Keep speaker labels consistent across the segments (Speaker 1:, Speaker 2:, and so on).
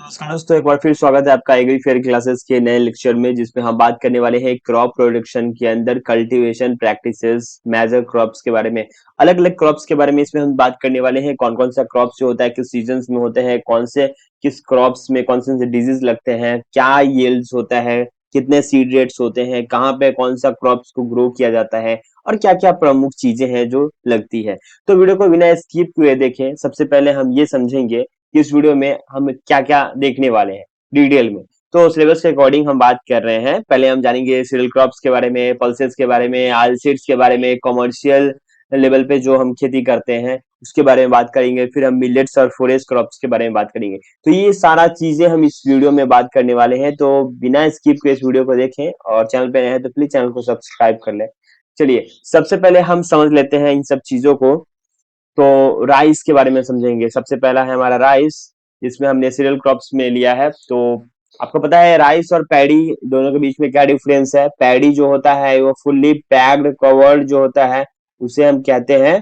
Speaker 1: नमस्कार दोस्तों, एक बार फिर स्वागत है आपका एग्री फेयर क्लासेस के नए लेक्चर में, जिसमें हम बात करने वाले हैं क्रॉप प्रोडक्शन के अंदर कल्टीवेशन प्रैक्टिसेस, मेजर क्रॉप्स के बारे में। अलग अलग क्रॉप्स के बारे में इसमें हम बात करने वाले हैं। कौन कौन सा क्रॉप्स जो होता है किस सीजन्स में होते हैं, कौन से किस क्रॉप्स में कौन से डिजीज लगते हैं, क्या यील्ड्स होता है, कितने सीड रेट्स होते हैं, कहाँ पे कौन सा क्रॉप्स को ग्रो किया जाता है और क्या क्या प्रमुख चीजें हैं जो लगती है। तो वीडियो को बिना स्किप हुए देखें। सबसे पहले हम ये समझेंगे कि इस वीडियो में हम क्या क्या देखने वाले हैं डिटेल में। तो सिलेबस के अकॉर्डिंग हम बात कर रहे हैं। पहले हम जानेंगे सीरियल क्रॉप्स के बारे में, पल्सेस के बारे में, ऑयल सीड्स के बारे में, कमर्शियल लेवल पे जो हम खेती करते हैं उसके बारे में बात करेंगे। फिर हम मिलेट्स और फॉरेस्ट क्रॉप्स के बारे में बात करेंगे। तो ये सारा चीजें हम इस वीडियो में बात करने वाले हैं। तो बिना स्किप के इस वीडियो को देखें और चैनल पे नए हैं तो प्लीज चैनल को सब्सक्राइब कर लें। चलिए सबसे पहले हम समझ लेते हैं इन सब चीजों को। तो राइस के बारे में समझेंगे। सबसे पहला है हमारा राइस, जिसमें हमने सीरियल क्रॉप्स में लिया है। तो आपको पता है राइस और पैडी दोनों के बीच में क्या डिफरेंस है। पैडी जो होता है वो फुल्ली पैक्ड कवर्ड जो होता है उसे हम कहते हैं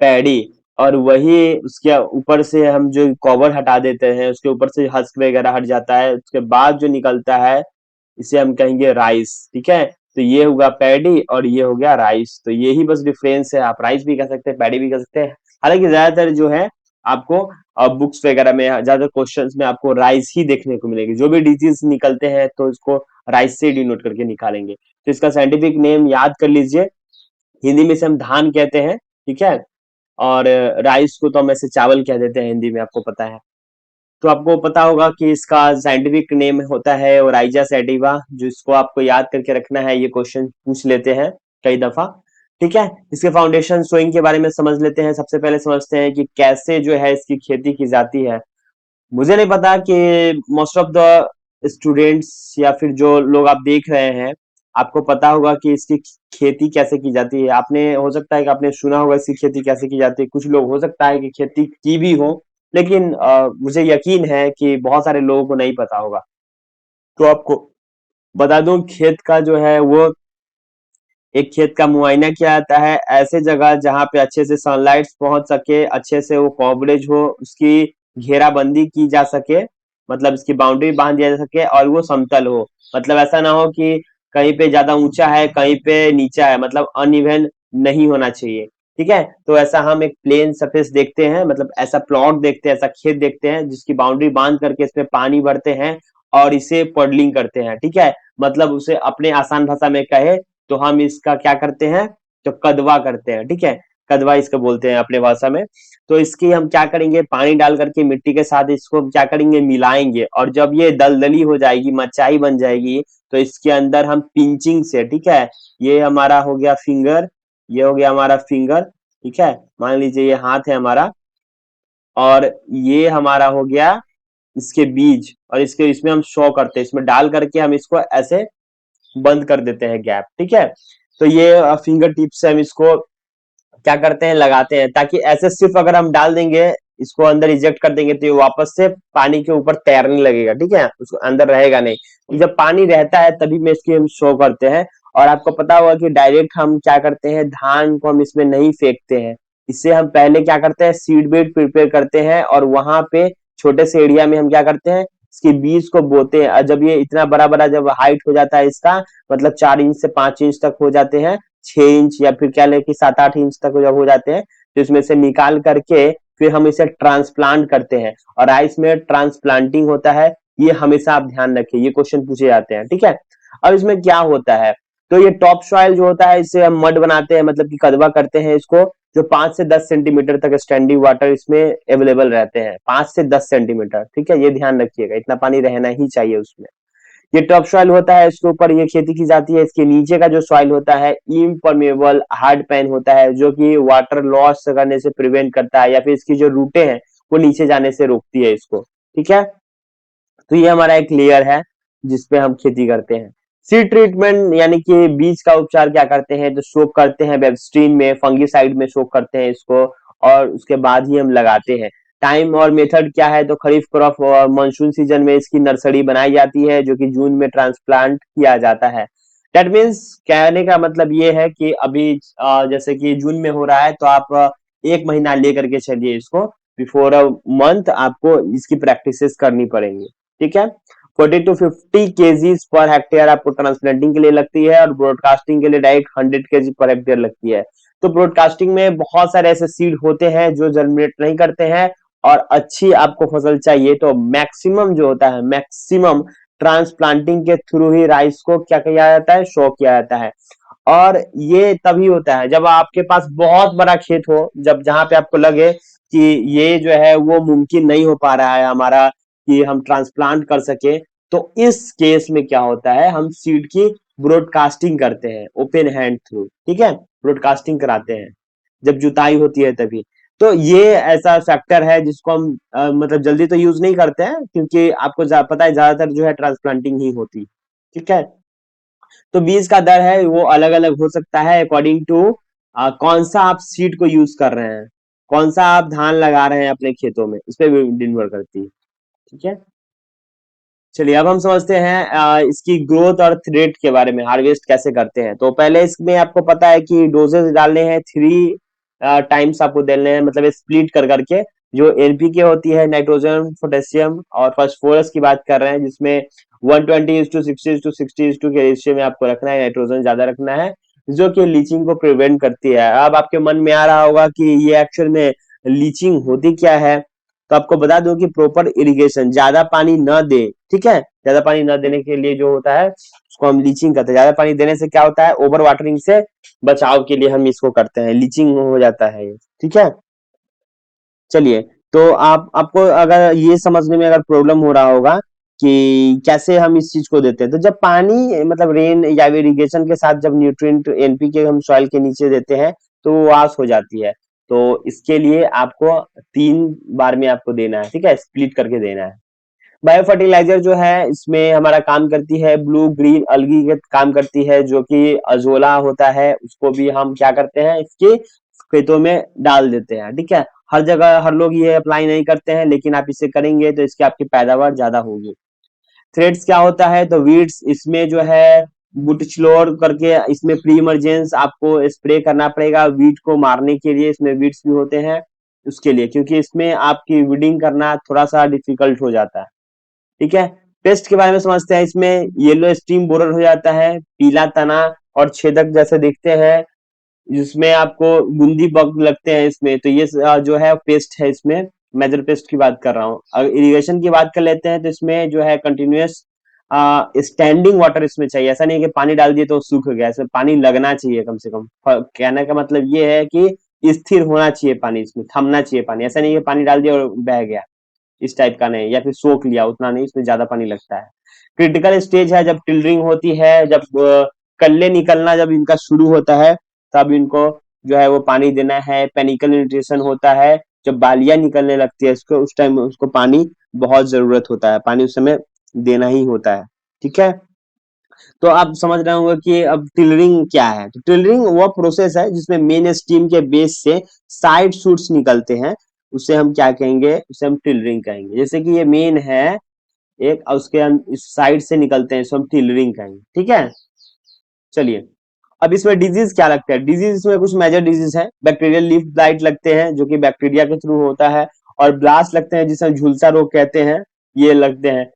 Speaker 1: पैडी। और वही उसके ऊपर से हम जो कवर हटा देते हैं, उसके ऊपर से हस्क वगैरह हट जाता है, उसके बाद जो निकलता है इसे हम कहेंगे राइस। ठीक है, तो ये होगा पैडी और ये हो गया राइस। तो यही बस डिफरेंस है। आप राइस भी कह सकते हैं, पैडी भी कह सकते हैं। हालांकि ज्यादातर जो है आपको बुक्स वगैरह में ज्यादा क्वेश्चंस में आपको राइस ही देखने को मिलेगी। जो भी डिजीज निकलते हैं तो इसको राइस से डिनोट करके निकालेंगे। तो इसका साइंटिफिक नेम याद कर लीजिए। हिंदी में से हम धान कहते हैं, ठीक है। और राइस को तो हम ऐसे चावल कह देते हैं हिंदी में, आपको पता है। तो आपको पता होगा कि इसका साइंटिफिक नेम होता है ओराइजा सैटिवा, जो इसको आपको याद करके रखना है। ये क्वेश्चन पूछ लेते हैं कई दफा, ठीक है। इसके फाउंडेशन सोइंग के बारे में समझ लेते हैं। सबसे पहले समझते हैं कि कैसे जो है इसकी खेती की जाती है। मुझे नहीं पता कि मोस्ट ऑफ द स्टूडेंट्स या फिर जो लोग आप देख रहे हैं, आपको पता होगा कि इसकी खेती कैसे की जाती है। आपने हो सकता है कि आपने सुना होगा इसकी खेती कैसे की जाती है। कुछ लोग हो सकता है कि खेती की भी हो, लेकिन मुझे यकीन है कि बहुत सारे लोगों को नहीं पता होगा। तो आपको बता दूं, खेत का जो है वो एक खेत का मुआयना किया जाता है ऐसे जगह जहां पे अच्छे से सनलाइट पहुंच सके, अच्छे से वो कवरेज हो, उसकी घेराबंदी की जा सके, मतलब इसकी बाउंड्री बांध दिया जा सके और वो समतल हो। मतलब ऐसा ना हो कि कहीं पे ज्यादा ऊंचा है कहीं पे नीचा है, मतलब अनइवन नहीं होना चाहिए। ठीक है, तो ऐसा हम एक प्लेन सरफेस देखते हैं, मतलब ऐसा प्लॉट देखते हैं, ऐसा खेत देखते हैं जिसकी बाउंड्री बांध करके इसमें पानी भरते हैं और इसे पॉडलिंग करते हैं। ठीक है, मतलब उसे अपने आसान भाषा में कहे तो हम इसका क्या करते हैं, तो कदवा करते हैं। ठीक है, कदवा इसको बोलते हैं अपने भाषा में। तो इसकी हम क्या करेंगे, पानी डाल करके मिट्टी के साथ इसको क्या करेंगे, मिलाएंगे। और जब ये दलदली हो जाएगी, मचाई बन जाएगी, तो इसके अंदर हम पिंचिंग से, ठीक है, ये हमारा हो गया फिंगर, ये हो गया हमारा फिंगर, ठीक है, मान लीजिए ये हाथ है हमारा, और ये हमारा हो गया इसके बीज, और इसके इसमें हम शो करते हैं, इसमें डाल करके हम इसको ऐसे बंद कर देते हैं गैप। ठीक है, तो ये फिंगर टिप से हम इसको क्या करते हैं, लगाते हैं, ताकि ऐसे सिर्फ अगर हम डाल देंगे, इसको अंदर इजेक्ट कर देंगे तो ये वापस से पानी के ऊपर तैरने लगेगा। ठीक है, उसको अंदर रहेगा नहीं। तो जब पानी रहता है तभी में इसकी हम शो करते हैं। और आपको पता होगा कि डायरेक्ट हम क्या करते हैं, धान को हम इसमें नहीं फेंकते हैं। इससे हम पहले क्या करते हैं, सीड बेड प्रिपेयर करते हैं और वहां पे छोटे से एरिया में हम क्या करते हैं, इसके बीज को बोते हैं। और जब ये इतना बड़ा बड़ा जब हाइट हो जाता है इसका, मतलब 4 इंच से 5 इंच तक हो जाते हैं, 6 इंच या फिर क्या लेके 7-8 इंच तक जब हो जाते हैं, तो इसमें से निकाल करके फिर हम इसे ट्रांसप्लांट करते हैं। और राइस में ट्रांसप्लांटिंग होता है, ये हमेशा आप ध्यान रखिए, ये क्वेश्चन पूछे जाते हैं। ठीक है, अब इसमें क्या होता है, तो ये टॉप सॉइल जो होता है इससे हम मड बनाते हैं, मतलब कि कदवा करते हैं इसको, जो 5 से 10 सेंटीमीटर तक स्टैंडिंग वाटर इसमें अवेलेबल रहते हैं, 5 से 10 सेंटीमीटर। ठीक है, ये ध्यान रखिएगा, इतना पानी रहना ही चाहिए उसमें। ये टॉप सॉइल होता है, इसके ऊपर ये खेती की जाती है। इसके नीचे का जो सॉइल होता है इम्परमेबल हार्ड पैन होता है, जो कि वाटर लॉस करने से प्रिवेंट करता है, या फिर इसकी जो रूटें हैं वो नीचे जाने से रोकती है इसको। ठीक है, तो ये हमारा एक लेयर है जिसपे हम खेती करते हैं। सीड ट्रीटमेंट यानी कि बीज का उपचार क्या करते हैं, तो सोक करते हैं वेबस्ट्रीन में, फंगीसाइड में सोक करते हैं इसको, और उसके बाद ही हम लगाते हैं। टाइम और मेथड क्या है, तो खरीफ क्रॉप और मानसून सीजन में इसकी नर्सरी बनाई जाती है, जो कि जून में ट्रांसप्लांट किया जाता है। दैट मीन्स कहने का मतलब ये है कि अभी जैसे कि जून में हो रहा है, तो आप 1 महीना लेकर के चलिए इसको, बिफोर अ मंथ आपको इसकी प्रैक्टिसेस करनी पड़ेंगी, ठीक है। 40 to 50 kgs पर हेक्टेयर आपको ट्रांसप्लांटिंग के लिए लगती है और ब्रॉडकास्टिंग के लिए डायरेक्ट 100 kg पर हेक्टेयर लगती है। तो ब्रॉडकास्टिंग में बहुत सारे ऐसे सीड होते हैं जो जर्मिनेट नहीं करते हैं और अच्छी आपको फसल चाहिए तो मैक्सिमम जो होता है, मैक्सिमम ट्रांसप्लांटिंग के थ्रू ही राइस को क्या किया जाता है, शो किया जाता है। और ये तभी होता है जब आपके पास बहुत बड़ा खेत हो, जब जहां पे आपको लगे कि ये जो है वो मुमकिन नहीं हो पा रहा है हमारा कि हम ट्रांसप्लांट कर सके, तो इस केस में क्या होता है, हम सीड की ब्रॉडकास्टिंग करते हैं ओपन हैंड थ्रू, ठीक है, ब्रॉडकास्टिंग कराते हैं जब जुताई होती है तभी। तो ये ऐसा फैक्टर है जिसको हम मतलब जल्दी तो यूज नहीं करते हैं क्योंकि आपको पता है ज्यादातर जो है ट्रांसप्लांटिंग ही होती, ठीक है। तो बीज का दर है वो अलग अलग हो सकता है अकॉर्डिंग टू कौन सा आप सीड को यूज कर रहे हैं, कौन सा आप धान लगा रहे हैं अपने खेतों में, इस पे भी निर्भर करती है, ठीक है। चलिए अब हम समझते हैं इसकी ग्रोथ और थ्रेट के बारे में, हार्वेस्ट कैसे करते हैं। तो पहले इसमें आपको पता है कि डोजेस डालने हैं, 3 टाइम्स आपको देने हैं, मतलब स्प्लिट कर करके। जो एनपीके होती है, नाइट्रोजन पोटेशियम और फास्फोरस की बात कर रहे हैं, जिसमें 120:60:60 के रेशियो में आपको रखना है, नाइट्रोजन ज्यादा रखना है, जो कि लीचिंग को प्रिवेंट करती है। अब आपके मन में आ रहा होगा कि ये एक्चुअल में लीचिंग होती क्या है, तो आपको बता दूं कि प्रॉपर इरिगेशन, ज्यादा पानी न दे, ठीक है, ज्यादा पानी न देने के लिए जो होता है उसको हम लीचिंग करते हैं। ज्यादा पानी देने से क्या होता है, ओवर वाटरिंग से बचाव के लिए हम इसको करते हैं, लीचिंग हो जाता है ये, ठीक है। चलिए, तो आपको अगर ये समझने में अगर प्रॉब्लम हो रहा होगा कि कैसे हम इस चीज को देते हैं, तो जब पानी मतलब रेन या इरिगेशन के साथ जब न्यूट्रिएंट एनपीके हम सॉइल के नीचे देते हैं तो वो वॉश हो जाती है। तो इसके लिए आपको 3 बार में आपको देना है, ठीक है, स्प्लिट करके देना है। बायो फर्टिलाइजर जो है इसमें हमारा काम करती है ब्लू ग्रीन अलगी के काम करती है, जो कि अजोला होता है, उसको भी हम क्या करते हैं, इसके खेतों में डाल देते हैं, ठीक है। हर जगह हर लोग ये अप्लाई नहीं करते हैं, लेकिन आप इसे करेंगे तो इसकी आपकी पैदावार ज्यादा होगी। थ्रेड्स क्या होता है, तो वीड्स इसमें जो है बुटचलोर करके इसमें प्री इमरजेंस आपको स्प्रे करना पड़ेगा वीड को मारने के लिए, इसमें वीड्स भी होते हैं उसके लिए, क्योंकि इसमें आपकी वीडिंग करना थोड़ा सा डिफिकल्ट हो जाता है, ठीक है। पेस्ट के बारे में समझते हैं, इसमें येलो स्टीम बोरर हो जाता है, पीला तना और छेदक जैसे दिखते हैं, जिसमें आपको बूंदी बग लगते हैं इसमें, तो ये जो है पेस्ट है इसमें, मेजर पेस्ट की बात कर रहा हूँ। अगर इरिगेशन की बात कर लेते हैं तो इसमें जो है कंटिन्यूअस स्टैंडिंग वाटर इसमें चाहिए, ऐसा नहीं है कि पानी डाल दिए तो सूख गया, इसमें पानी लगना चाहिए कम से कम। कहने का मतलब ये है कि स्थिर होना चाहिए पानी, इसमें थमना चाहिए पानी, ऐसा नहीं है पानी डाल दिया और बह गया, इस टाइप का नहीं, या फिर सोख लिया, उतना नहीं, इसमें ज्यादा पानी लगता है। क्रिटिकल स्टेज है जब टिलरिंग होती है, जब कल्ले निकलना जब इनका शुरू होता है, तब इनको जो है वो पानी देना है। पेनिकल न्यूट्रिशन होता है जब बालियां निकलने लगती है इसको, उस टाइम उसको पानी बहुत जरूरत होता है, पानी उस समय देना ही होता है, ठीक है। तो आप समझ रहे होंगे कि अब टिलरिंग क्या है। तो टिलरिंग वो प्रोसेस है जिसमें मेन स्टीम के बेस से साइड शूट्स निकलते हैं, उसे हम क्या कहेंगे, उसे हम टिलरिंग कहेंगे। जैसे कि ये मेन है एक, और उसके इस साइड से निकलते हैं, इसको हम टिलरिंग कहेंगे, ठीक है। चलिए, अब इसमें डिजीज क्या लगता है, डिजीज इसमें कुछ मेजर डिजीज है, बैक्टीरियल लीफ ब्लाइट लगते हैं जो कि बैक्टीरिया के थ्रू होता है, और ब्लास्ट लगते हैं जिसे हम झुलसा रोग कहते हैं, ये लगते हैं,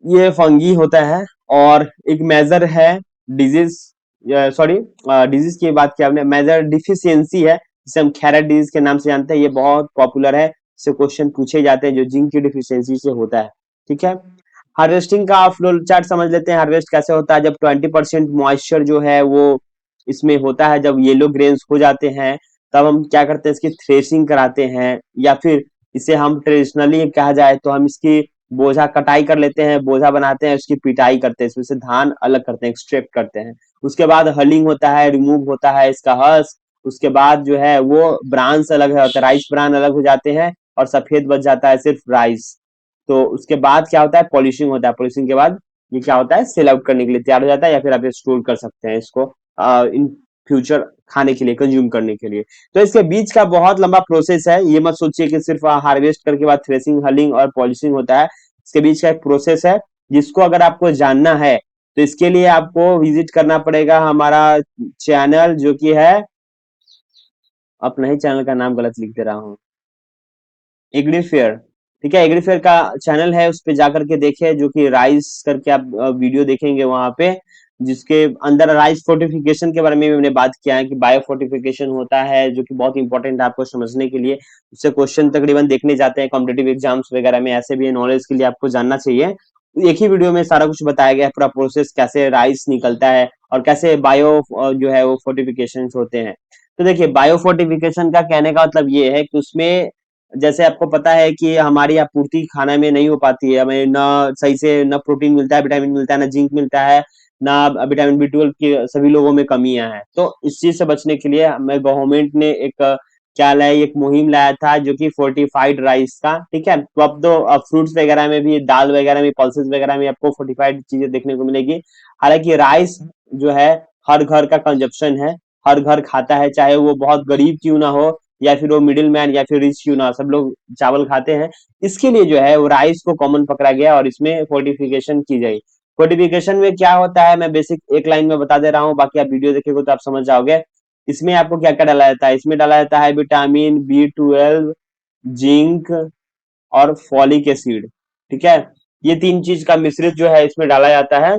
Speaker 1: ये फंगी होता है। और एक मेजर है डिजीज, सॉरी, डिजीज की बात किया हमने, मेजर डिफिशियंसी है जिसे हम खैरा डिजीज के नाम से जानते हैं, ये बहुत पॉपुलर है, इससे क्वेश्चन पूछे जाते हैं, जो जिंक की डिफिशियंसी से होता है, ठीक है। हार्वेस्टिंग का फ्लो चार्ट समझ लेते हैं, हार्वेस्ट कैसे होता है, जब 20% मॉइस्चर जो है वो इसमें होता है, जब येलो ग्रेन्स हो जाते हैं, तब हम क्या करते हैं, इसकी थ्रेसिंग कराते हैं, या फिर इसे हम ट्रेडिशनली कहा जाए तो हम इसकी बोझा कटाई कर लेते हैं, बोझा बनाते हैं, उसकी पिटाई करते हैं, इसमें से धान अलग करते हैं, एक्सट्रैक्ट करते हैं। उसके बाद हलिंग होता है, रिमूव होता है इसका हस, उसके बाद जो है वो ब्रांच अलग है, राइस ब्रान अलग हो जाते हैं, और सफेद बच जाता है सिर्फ राइस। तो उसके बाद क्या होता है, पॉलिशिंग होता है, पॉलिशिंग के बाद ये क्या होता है, सेल आउट करने के लिए तैयार हो जाता है, या फिर आप स्टोर कर सकते हैं इसको इन फ्यूचर खाने के लिए, कंज्यूम करने के लिए। तो इसके बीच का बहुत लंबा प्रोसेस है, ये मत सोचिए कि सिर्फ हार्वेस्ट करके बाद थ्रेसिंग हलिंग और पॉलिशिंग होता है, इसके बीच का एक प्रोसेस है जिसको अगर आपको जानना है तो इसके लिए आपको विजिट करना पड़ेगा हमारा चैनल, जो कि है, अपना ही चैनल का नाम गलत लिख दे रहा हूँ, एग्रीफेयर, ठीक है, एग्रीफेयर का चैनल है, उस पे जाकर के देखे, जो कि राइस करके आप वीडियो देखेंगे वहां पे, जिसके अंदर राइस फोर्टिफिकेशन के बारे में भी मैंने बात किया है कि बायो फोर्टिफिकेशन होता है, जो कि बहुत इंपॉर्टेंट है आपको समझने के लिए। उससे क्वेश्चन तकरीबन देखने जाते हैं कॉम्पिटेटिव एग्जाम्स वगैरह में, ऐसे भी नॉलेज के लिए आपको जानना चाहिए। एक ही वीडियो में सारा कुछ बताया गया है, पूरा प्रोसेस कैसे राइस निकलता है और कैसे बायो जो है वो फोर्टिफिकेशन होते हैं। तो देखिए, बायो फोर्टिफिकेशन का कहने का मतलब ये है कि उसमें, जैसे आपको पता है कि हमारी आपूर्ति खाना में नहीं हो पाती है, हमें ना सही से ना प्रोटीन मिलता है, विटामिन मिलता है, ना जिंक मिलता है, ना विटामिन बी 12 की सभी लोगों में कमियां हैं। तो इस चीज से बचने के लिए हमें गवर्नमेंट ने एक क्या लाया, एक मुहिम लाया था, जो कि फोर्टिफाइड राइस का, ठीक है। तो अब तो फ्रूट्स वगैरह में भी, दाल वगैरह में, पल्सेस वगैरह में आपको फोर्टिफाइड चीजें देखने को मिलेगी। हालांकि राइस जो है हर घर का कंजप्शन है, हर घर खाता है, चाहे वो बहुत गरीब क्यों ना हो, या फिर वो मिडिल मैन या फिर रिच क्यों ना हो, सब लोग चावल खाते हैं। इसके लिए जो है वो राइस को कॉमन पकड़ा गया और इसमें फोर्टिफिकेशन की गई। फोर्टिफिकेशन में क्या होता है, मैं बेसिक एक लाइन में बता दे रहा हूँ, बाकी आप वीडियो देखेंगे तो आप समझ जाओगे। इसमें आपको क्या क्या डाला जाता है, इसमें डाला जाता है विटामिन बी 12, जिंक और फॉलिक एसिड, ठीक है। ये तीन चीज का मिश्रित जो है इसमें डाला जाता है,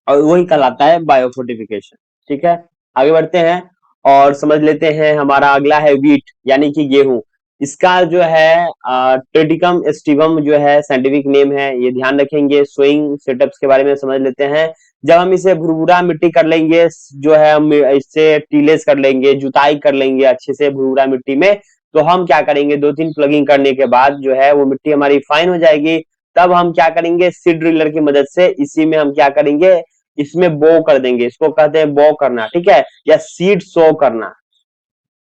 Speaker 1: और वही कहलाता है बायोफोर्टिफिकेशन, ठीक है। आगे बढ़ते हैं और समझ लेते हैं, हमारा अगला है वीट यानी कि गेहूं। इसका जो है ट्रेडिकम एस्टिवम जो है साइंटिफिक नेम है, ये ध्यान रखेंगे। सोइंग सेटअप्स के बारे में समझ लेते हैं। जब हम इसे भुरभुरा मिट्टी कर लेंगे, जो है हम इससे टीलेस कर लेंगे, जुताई कर लेंगे अच्छे से भुरभुरा मिट्टी में, तो हम क्या करेंगे, 2-3 प्लगिंग करने के बाद जो है वो मिट्टी हमारी फाइन हो जाएगी। तब हम क्या करेंगे, सीड ड्रिलर की मदद से इसी में हम क्या करेंगे, इसमें बो कर देंगे, इसको कहते हैं बो करना, ठीक है, या सीड सो करना,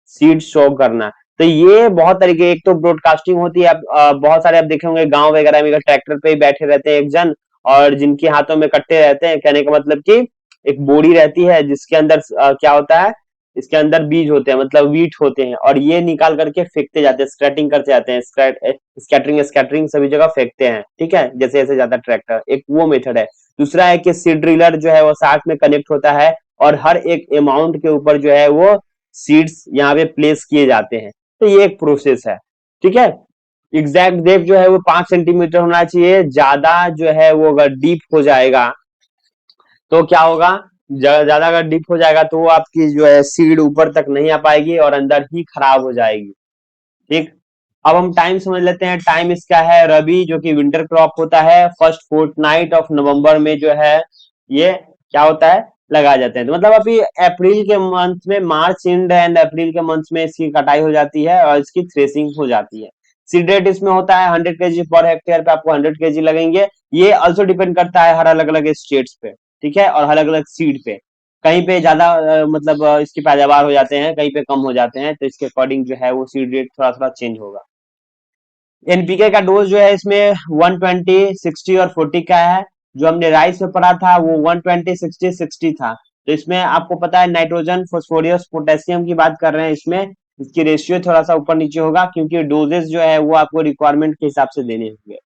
Speaker 1: सीड शो करना। तो ये बहुत तरीके, एक तो ब्रॉडकास्टिंग होती है, बहुत सारे आप देखे होंगे गांव वगैरह में ट्रैक्टर पे ही बैठे रहते हैं एक जन, और जिनके हाथों में कट्टे रहते हैं, कहने का मतलब कि एक बोरी रहती है जिसके अंदर क्या होता है, इसके अंदर बीज होते हैं, मतलब वीट होते हैं, और ये निकाल करके फेंकते जाते हैं, स्क्रैटिंग करते जाते हैं, स्कैटरिंग स्कैटरिंग सभी जगह फेंकते हैं, ठीक है, जैसे जैसे जाता है ट्रैक्टर, एक वो मेथड है। दूसरा है कि सीड ड्रिलर जो है वो साथ में कनेक्ट होता है, और हर एक अमाउंट के ऊपर जो है वो सीड्स यहाँ पे प्लेस किए जाते हैं। तो ये एक प्रोसेस है, ठीक है। एग्जैक्ट डेप्थ जो है वो 5 सेंटीमीटर होना चाहिए, ज्यादा जो है वो अगर डीप हो जाएगा तो क्या होगा, ज्यादा अगर डीप हो जाएगा तो वो आपकी जो है सीड ऊपर तक नहीं आ पाएगी और अंदर ही खराब हो जाएगी, ठीक। अब हम टाइम समझ लेते हैं। टाइम इसका है रबी, जो कि विंटर क्रॉप होता है, फर्स्ट फोर्टनाइट ऑफ नवंबर में जो है ये क्या होता है, लगाए जाते हैं। तो मतलब अभी अप्रैल के मंथ में, मार्च एंड एंड अप्रैल के मंथ में इसकी कटाई हो जाती है और इसकी थ्रेसिंग हो जाती है। सीड रेट इसमें होता है 100 kg पर हेक्टेयर पे, आपको 100 kg लगेंगे। ये ऑल्सो डिपेंड करता है हर अलग अलग स्टेट्स पे, ठीक है, और अलग अलग सीड पे। कहीं पे ज्यादा मतलब इसकी पैदावार हो जाते हैं, कहीं पे कम हो जाते हैं, तो इसके अकॉर्डिंग जो है वो सीड रेट थोड़ा थोड़ा चेंज होगा। एनपीके का डोज जो है इसमें 120, 60 और 40 का है। जो हमने राइस में पढ़ा था वो 120, 60, 60 था। तो इसमें आपको पता है नाइट्रोजन, फास्फोरस, पोटेशियम की बात कर रहे हैं, इसमें इसकी रेशियो थोड़ा सा ऊपर नीचे होगा, क्योंकि डोजेस जो है वो आपको रिक्वायरमेंट के हिसाब से देने होंगे।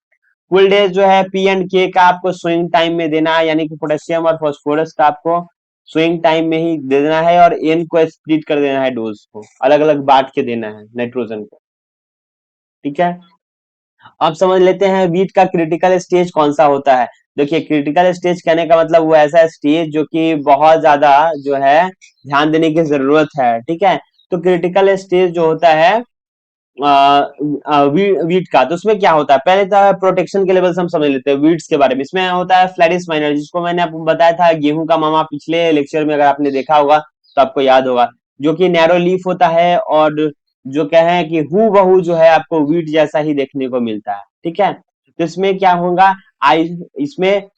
Speaker 1: फुल डेज जो है पी एंड के का आपको स्विंग टाइम में देना है, यानी कि पोटेशियम और फास्फोरस का आपको स्विंग टाइम में ही दे देना है, और एन को स्प्लिट कर देना है, डोज को अलग अलग बांट के देना है नाइट्रोजन को, ठीक है। अब समझ लेते हैं वीट का क्रिटिकल स्टेज कौन सा होता है। देखिए, क्रिटिकल स्टेज कहने का मतलब वो ऐसा स्टेज जो कि बहुत ज्यादा जो है ध्यान देने की जरूरत है, ठीक है। तो क्रिटिकल स्टेज जो होता है वीट का, तो उसमें क्या होता है, पहले तो प्रोटेक्शन के लेवल हम समझ लेते हैं वीट्स के बारे में। इसमें होता है फ्लैरिस माइनर, जिसको मैंने आपको बताया था गेहूं का मामा, पिछले लेक्चर में अगर आपने देखा होगा तो आपको याद होगा, जो कि नैरो लीफ होता है, और जो कहें कि हु बहू जो है आपको वीट जैसा ही देखने को मिलता है, ठीक है। तो इसमें क्या होगा, आई इसमें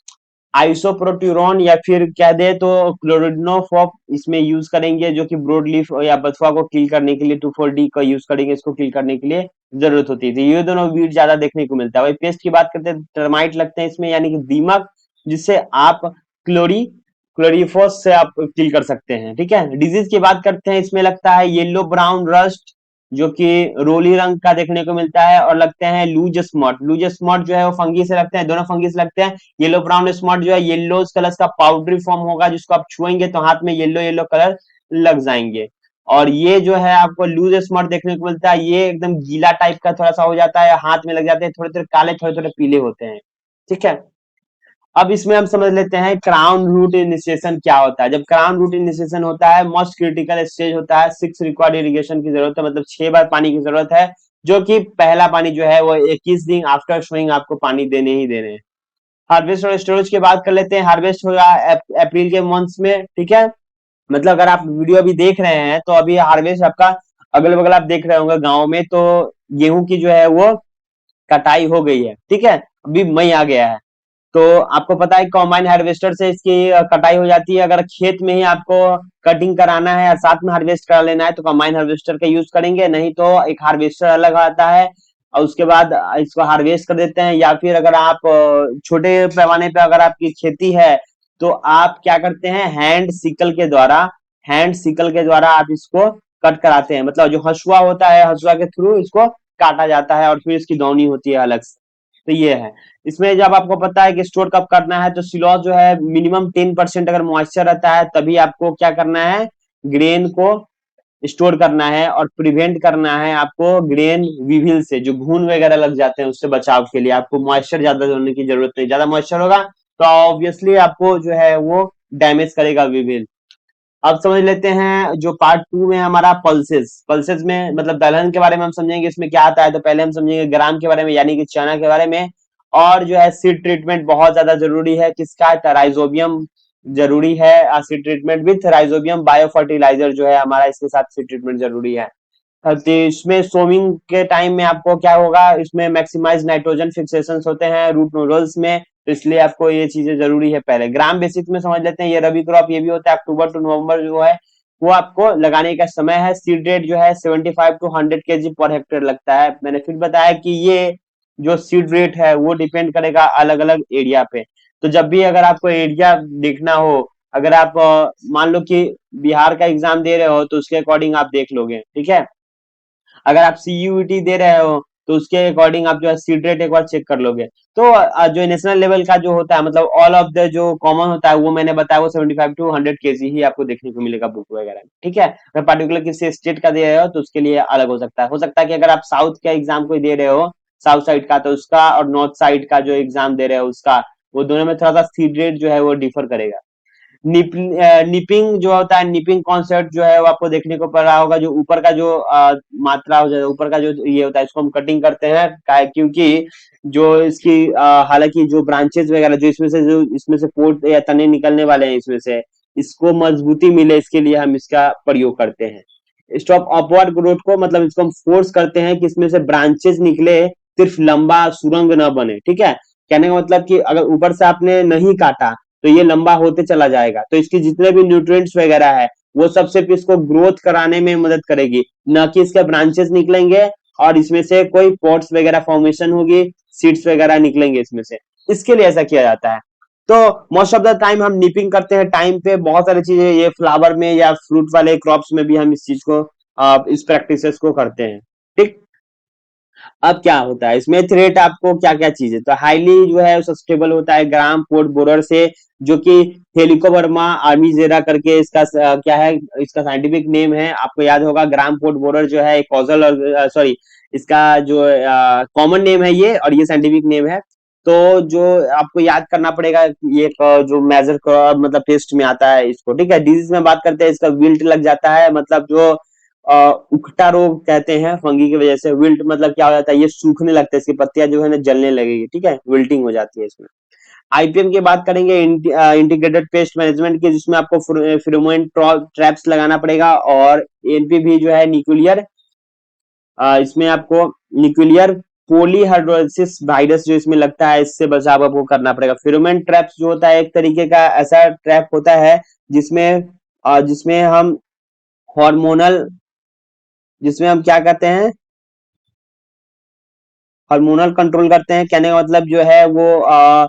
Speaker 1: आइसोप्रोट्यूरॉन या फिर कह दे तो क्लोरिडोफॉप इसमें यूज करेंगे, जो कि ब्रॉड लीफ या बथुआ को किल करने के लिए 2,4-D का यूज करेंगे, इसको किल करने के लिए जरूरत होती है। तो ये दोनों वीड ज्यादा देखने को मिलता है। वही पेस्ट की बात करते हैं, टर्माइट लगते हैं इसमें, यानी कि दीमक, जिससे आप क्लोरीफोस से आप किल कर सकते हैं, ठीक है। डिजीज की बात करते हैं, इसमें लगता है येलो ब्राउन रस्ट, जो कि रोली रंग का देखने को मिलता है, और लगते हैं लूज स्मॉट। लूज स्मॉट जो है वो फंगी से लगते हैं, दोनों फंगी से लगते हैं। येलो ब्राउन स्पॉट जो है येलो कलर का पाउडरी फॉर्म होगा, जिसको आप छुएंगे तो हाथ में येलो येलो कलर लग जाएंगे। और ये जो है आपको लूज स्मॉट देखने को मिलता है, ये एकदम गीला टाइप का थोड़ा सा हो जाता है, हाथ में लग जाते हैं, थोड़े थोड़े काले, थोड़े थोड़े पीले होते हैं। ठीक है, अब इसमें हम समझ लेते हैं क्राउन रूट इनिशिएशन क्या होता है। जब क्राउन रूट इनिशिएशन होता है, मोस्ट क्रिटिकल स्टेज होता है, 6 रिक्वायर्ड इरिगेशन की जरूरत है, मतलब 6 बार पानी की जरूरत है, जो कि पहला पानी जो है वो 21 दिन आफ्टर शोइंग आपको पानी देने ही देने हैं। हार्वेस्ट और स्टोरेज की बात कर लेते हैं। हार्वेस्ट होगा अप्रैल के मंथ्स में, ठीक है, मतलब अगर आप वीडियो अभी देख रहे हैं तो अभी हार्वेस्ट आपका अगल बगल आप देख रहे होंगे गाँव में, तो गेहूं की जो है वो कटाई हो गई है। ठीक है, अभी मई आ गया है, तो आपको पता है कॉम्बाइन हार्वेस्टर से इसकी कटाई हो जाती है। अगर खेत में ही आपको कटिंग कराना है और साथ में हार्वेस्ट करा लेना है तो कॉम्बाइन हार्वेस्टर का यूज करेंगे, नहीं तो एक हार्वेस्टर अलग आता है और उसके बाद इसको हार्वेस्ट कर देते हैं। या फिर अगर आप छोटे पैमाने पे अगर आपकी खेती है तो आप क्या करते हैं, हैंड सिकल के द्वारा आप इसको कट कराते हैं, मतलब जो हसुआ होता है, हसुआ के थ्रू इसको काटा जाता है और फिर इसकी दौनी होती है अलग से। तो ये है। इसमें जब आपको पता है कि स्टोर कब करना है, तो सिलॉस जो है मिनिमम 10% अगर मॉइस्चर रहता है तभी आपको क्या करना है, ग्रेन को स्टोर करना है, और प्रिवेंट करना है आपको ग्रेन विविल से, जो घून वगैरह लग जाते हैं उससे बचाव के लिए आपको मॉइस्चर ज्यादा होने की जरूरत नहीं। ज्यादा मॉइस्चर होगा तो ऑब्वियसली आपको जो है वो डैमेज करेगा विविल। अब समझ लेते हैं जो पार्ट 2 में हमारा पल्सेस। पल्सेस में मतलब दलहन के बारे में हम समझेंगे, इसमें क्या आता है, तो पहले हम समझेंगे ग्राम के बारे में यानी कि चना के बारे में। और जो है सीड ट्रीटमेंट बहुत ज्यादा जरूरी है, किसका, राइजोबियम जरूरी है। Seed treatment with rhizobium bio fertiliser जो है हमारा, इसके साथ सीड ट्रीटमेंट जरूरी है। तो इसमें सोविंग के टाइम में आपको क्या होगा, इसमें मैक्सिमाइज नाइट्रोजन फिक्सेशन होते हैं रूट नोडल्स में, तो इसलिए आपको ये चीजें जरूरी है। पहले ग्राम बेसिक में समझ लेते हैं, ये रबी क्रॉप ये भी होता है, अक्टूबर टू नवंबर जो है वो आपको लगाने का समय है। सीड रेट जो है 75 टू 100 केजी पर हेक्टेयर लगता है। मैंने फिर बताया कि ये जो सीड रेट है वो डिपेंड करेगा अलग अलग एरिया पे। तो जब भी अगर आपको एरिया देखना हो, अगर आप मान लो कि बिहार का एग्जाम दे रहे हो तो उसके अकॉर्डिंग आप देख लोगे। ठीक है, अगर आप सीयूईटी दे रहे हो तो उसके अकॉर्डिंग आप जो है सीड रेट एक बार चेक कर लोगे। तो जो नेशनल लेवल का जो होता है, मतलब ऑल ऑफ द जो कॉमन होता है वो मैंने बताया, वो 75 टू 100 केजी ही आपको देखने को मिलेगा बुक वगैरह में। ठीक है, अगर पर्टिकुलर किसी स्टेट का दे रहे हो तो उसके लिए अलग हो सकता है। हो सकता है कि अगर आप साउथ का एग्जाम कोई दे रहे हो, साउथ साइड का, तो उसका और नॉर्थ साइड का जो एग्जाम दे रहे हो उसका, वो दोनों में थोड़ा सा सीड रेट जो है वो डिफर करेगा। निपिंग जो होता है, निपिंग कॉन्सेप्ट जो है वो आपको देखने को पड़ रहा होगा। जो ऊपर का जो मात्रा हो जाए, ऊपर का जो ये होता है, इसको हम कटिंग करते हैं क्योंकि जो इसकी हालांकि जो ब्रांचेस वगैरह जो इसमें से पोर्ट या तने निकलने वाले हैं इसमें से, इसको मजबूती मिले इसके लिए हम इसका प्रयोग करते हैं। स्टॉप अपवर्ड ग्रोथ को, मतलब इसको हम फोर्स करते हैं कि इसमें से ब्रांचेस निकले, सिर्फ लंबा सुरंग ना बने। ठीक है, कहने का मतलब कि अगर ऊपर से आपने नहीं काटा तो ये लंबा होते चला जाएगा, तो इसकी जितने भी न्यूट्रिएंट्स वगैरह है वो सब सिर्फ इसको ग्रोथ कराने में मदद करेगी, ना कि इसके ब्रांचेस निकलेंगे और इसमें से कोई पॉट्स वगैरह फॉर्मेशन होगी, सीड्स वगैरह निकलेंगे इसमें से। इसके लिए ऐसा किया जाता है। तो मोस्ट ऑफ द टाइम हम निपिंग करते हैं टाइम पे। बहुत सारी चीजें ये फ्लावर में या फ्रूट वाले क्रॉप्स में भी हम इस चीज को इस प्रैक्टिसेस को करते हैं। ठीक, अब क्या होता है इसमें थ्रेट, आपको क्या क्या चीजें, तो हाईली जो है सस्टेबल होता है ग्राम पोर्ट बोरर से, जो कि हेलिकोबर्मा आर्मीजेरा करके इसका क्या है, इसका साइंटिफिक नेम है, आपको याद होगा। ग्राम पोर्ट बोरर जो है एक कॉजल और सॉरी, इसका जो कॉमन नेम है ये, और ये साइंटिफिक नेम है। तो जो आपको याद करना पड़ेगा, ये जो मेजर मतलब टेस्ट में आता है इसको। ठीक है, डिजीज में बात करते हैं, इसका विल्ट लग जाता है, मतलब जो उकटा रोग कहते हैं फंगी की वजह से। विल्ट मतलब क्या हो जाता है, ये सूखने लगता है, इसकी पत्तियां जो है ना जलने लगेगी। ठीक है, विल्टिंग हो जाती है इसमें। आईपीएम की बात करेंगे, इंटीग्रेटेड पेस्ट मैनेजमेंट की, जिसमें आपको फेरोमोन ट्रैप्स लगाना पड़ेगा, और एनपी भी जो है न्यूक्लियर, इसमें आपको न्यूक्लियर पोलीहाइड्रोसिस वायरस जो इसमें लगता है, इससे बचाव आपको करना पड़ेगा। फेरोमोन ट्रैप्स जो होता है एक तरीके का ऐसा ट्रैप होता है जिसमें जिसमें हम हार्मोनल, जिसमें हम क्या कहते हैं, हार्मोनल कंट्रोल करते हैं। कहने का मतलब जो है वो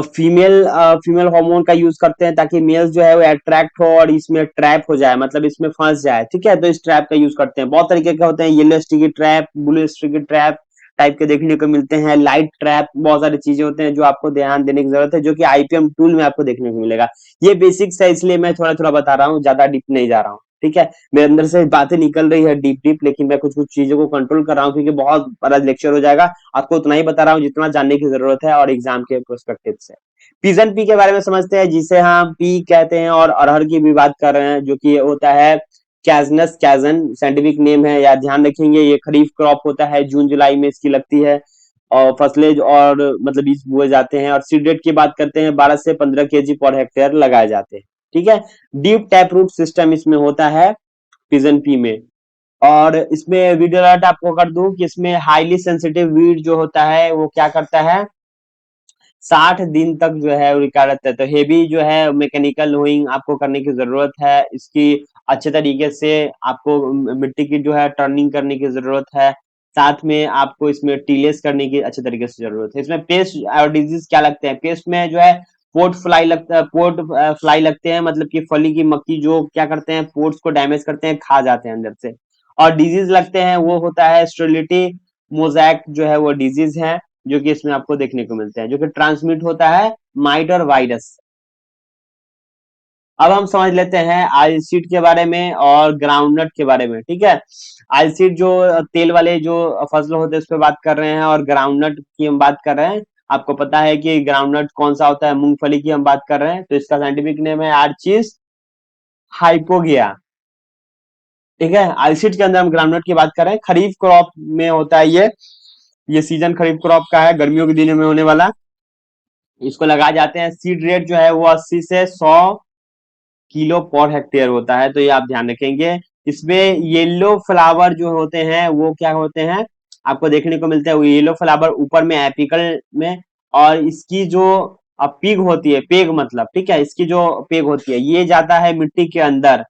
Speaker 1: फीमेल फीमेल हार्मोन का यूज करते हैं ताकि मेल्स जो है वो अट्रैक्ट हो और इसमें ट्रैप हो जाए, मतलब इसमें फंस जाए। ठीक है, तो इस ट्रैप का यूज करते हैं। बहुत तरीके के होते हैं, yellow sticky trap, blue sticky trap type के देखने को मिलते हैं, लाइट ट्रैप, बहुत सारी चीजें होते हैं जो आपको ध्यान देने की जरूरत है, जो कि आईपीएम टूल में आपको देखने को मिलेगा। ये बेसिक्स है, इसलिए मैं थोड़ा थोड़ा बता रहा हूँ, ज्यादा डीप नहीं जा रहा हूँ। ठीक है। मेरे अंदर से बातें निकल रही है डीप डीप, लेकिन मैं कुछ कुछ चीजों को कंट्रोल कर रहा हूँ क्योंकि बहुत बड़ा लेक्चर हो जाएगा। आपको उतना ही बता रहा हूँ जितना जानने की जरूरत है और एग्जाम के प्रोस्पेक्टिव से। पिजन पी के बारे में समझते हैं, जिसे हम पी कहते हैं, और अरहर की भी बात कर रहे हैं, जो कि होता है कैजनस कैजन, साइंटिफिक नेम है, या ध्यान रखेंगे ये खरीफ क्रॉप होता है, जून जुलाई में इसकी लगती है और फसलें और मतलब बीज बोए जाते हैं। और सीड रेट की बात करते हैं, 12 से 15 केजी पर हेक्टेयर लगाए जाते हैं, ठीक है। डीप टैप रूट सिस्टम इसमें होता है पिजन पी में। और इसमें वीडियो अलर्ट आपको कर दूं कि इसमें हाईली सेंसिटिव वीड जो होता है वो क्या करता है, 60 दिन तक जो है वो कार्य रहता है। तो हेवी जो है मैकेनिकल लोइंग आपको करने की जरूरत है, इसकी अच्छे तरीके से आपको मिट्टी की जो है टर्निंग करने की जरूरत है, साथ में आपको इसमें टीलेस करने की अच्छे तरीके से जरूरत है। इसमें पेस्ट और डिजीज क्या लगते हैं, पेस्ट में जो है पोर्ट फ्लाई लगता है, पोर्ट फ्लाई लगते हैं, मतलब कि फली की मक्खी जो क्या करते हैं पोर्ट्स को डैमेज करते हैं, खा जाते हैं अंदर से। और डिजीज लगते हैं वो होता है स्टेरिलिटी मोजैक जो है वो डिजीज है, जो कि इसमें आपको देखने को मिलते हैं, जो कि ट्रांसमिट होता है माइट और वायरस। अब हम समझ लेते हैं आइलसीड के बारे में और ग्राउंडनट के बारे में, ठीक है। आइलसीड जो तेल वाले जो फसल होते हैं उस पर बात कर रहे हैं, और ग्राउंडनट की हम बात कर रहे हैं। आपको पता है कि ग्राउंडनट कौन सा होता है, मूंगफली की हम बात कर रहे हैं, तो इसका साइंटिफिक नेम है आर्चिस हाइपोगिया, ठीक है। आइलसीड के अंदर हम ग्राउंडनट की बात कर रहे हैं, खरीफ क्रॉप में होता है ये सीजन खरीफ क्रॉप का है, गर्मियों के दिनों में होने वाला। इसको लगाए जाते हैं, सीड रेट जो है वो 80 से 100 किलो पर हेक्टेयर होता है, तो ये आप ध्यान रखेंगे। इसमें येलो फ्लावर जो होते हैं वो क्या होते हैं, आपको देखने को मिलते हैं, वो येलो फ्लावर ऊपर में एपिकल में। और इसकी जो पीग होती है, पेग मतलब, ठीक है, इसकी जो पेग होती है ये जाता है मिट्टी के अंदर,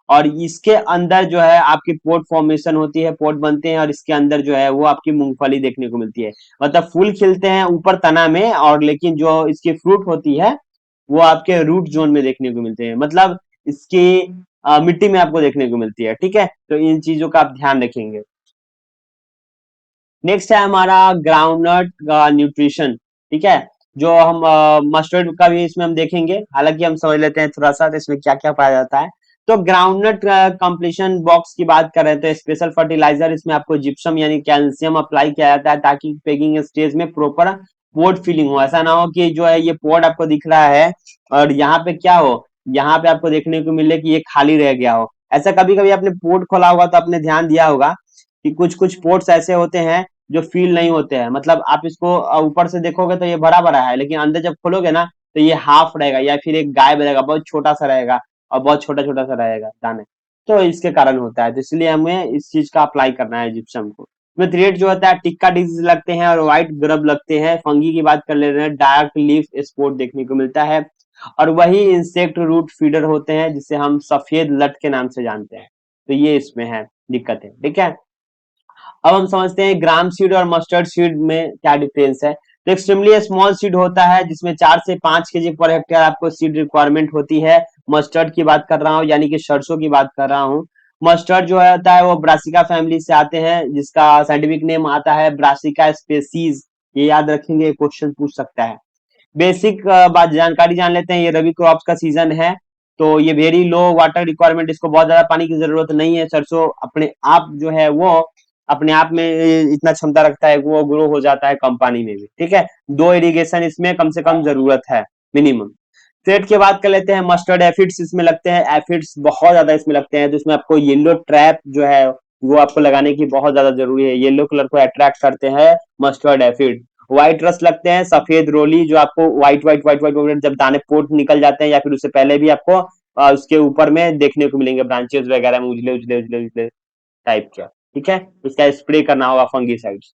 Speaker 1: और इसके अंदर जो है आपकी पोट फॉर्मेशन होती है, पोट बनते हैं, और इसके अंदर जो है वो आपकी मूंगफली देखने को मिलती है। मतलब फूल खिलते हैं ऊपर तना में, और लेकिन जो इसकी फ्रूट होती है वो आपके रूट जोन में देखने को मिलते हैं, मतलब इसकी मिट्टी में आपको देखने को मिलती है, ठीक है। तो इन चीजों का आप ध्यान रखेंगे। नेक्स्ट है हमारा ग्राउंडनट का न्यूट्रिशन, ठीक है, जो हम मस्टर्ड का भी इसमें हम देखेंगे, हालांकि हम समझ लेते हैं थोड़ा सा तो इसमें क्या क्या पाया जाता है। तो ग्राउंडनट कंप्लीशन बॉक्स की बात करें तो स्पेशल फर्टिलाइजर इसमें आपको जिप्सम यानी कैल्शियम अप्लाई किया जाता है, ताकि पेगिंग स्टेज में प्रॉपर पोर्ट फिलिंग हो। ऐसा ना हो कि जो है ये पोर्ट आपको दिख रहा है और यहाँ पे क्या हो, यहाँ पे आपको देखने को मिले कि ये खाली रह गया हो। ऐसा कभी कभी आपने पोर्ट खोला होगा तो आपने ध्यान दिया होगा कि कुछ कुछ पोर्ट्स ऐसे होते हैं जो फील नहीं होते हैं, मतलब आप इसको ऊपर से देखोगे तो ये भरा भरा है, लेकिन अंदर जब खोलोगे ना तो ये हाफ रहेगा, या फिर एक गायब रहेगा, बहुत छोटा सा रहेगा और बहुत छोटा छोटा सा रहेगा दाने। तो इसके कारण होता है, तो इसलिए हमें इस चीज का अप्लाई करना है जिप्सम को। में थ्रेड जो होता है टिक्का डिजीज लगते हैं और व्हाइट ग्रब लगते हैं। फंगी की बात कर ले रहे हैं, डार्क लीफ स्पॉट देखने को मिलता है। और वही इंसेक्ट रूट फीडर होते हैं जिसे हम सफेद लट के नाम से जानते हैं। तो ये इसमें है दिक्कत है, ठीक है। अब हम समझते हैं ग्राम सीड और मस्टर्ड सीड में क्या डिफरेंस है। तो एक्सट्रीमली स्मॉल सीड होता है जिसमें 4 से 5 केजी पर हेक्टेयर आपको सीड रिक्वायरमेंट होती है। मस्टर्ड की बात कर रहा हूँ, यानी कि सरसों की बात कर रहा हूँ। मस्टर्ड जो होता है वो ब्रासिका फैमिली से आते हैं, जिसका साइंटिफिक नेम आता है ब्रासिका स्पेसीज। ये याद रखेंगे, क्वेश्चन पूछ सकता है। बेसिक बात जानकारी जान लेते हैं, ये रबी क्रॉप्स का सीजन है, तो ये वेरी लो वाटर रिक्वायरमेंट, इसको बहुत ज्यादा पानी की जरूरत नहीं है। सरसों अपने आप जो है वो अपने आप में इतना क्षमता रखता है कि वो ग्रो हो जाता है कम पानी में भी, ठीक है। 2 इरिगेशन इसमें कम से कम जरूरत है, मिनिमम। थ्रेड की बात कर लेते हैं, मस्टर्ड एफिड्स इसमें लगते हैं, एफिड्स बहुत ज्यादा इसमें लगते हैं, तो इसमें आपको येलो ट्रैप जो है वो आपको लगाने की बहुत ज्यादा जरूरी है। येलो कलर को अट्रैक्ट करते हैं मस्टर्ड एफिड। व्हाइट रस्ट लगते हैं, सफेद रोली जो आपको व्हाइट व्हाइट व्हाइट व्हाइट जब दाने पोट निकल जाते हैं या फिर उससे पहले भी आपको उसके ऊपर में देखने को मिलेंगे, ब्रांचेस वगैरह में उजले उजले उजले उजले टाइप का, ठीक है। इसका स्प्रे करना होगा फंगीसाइड्स।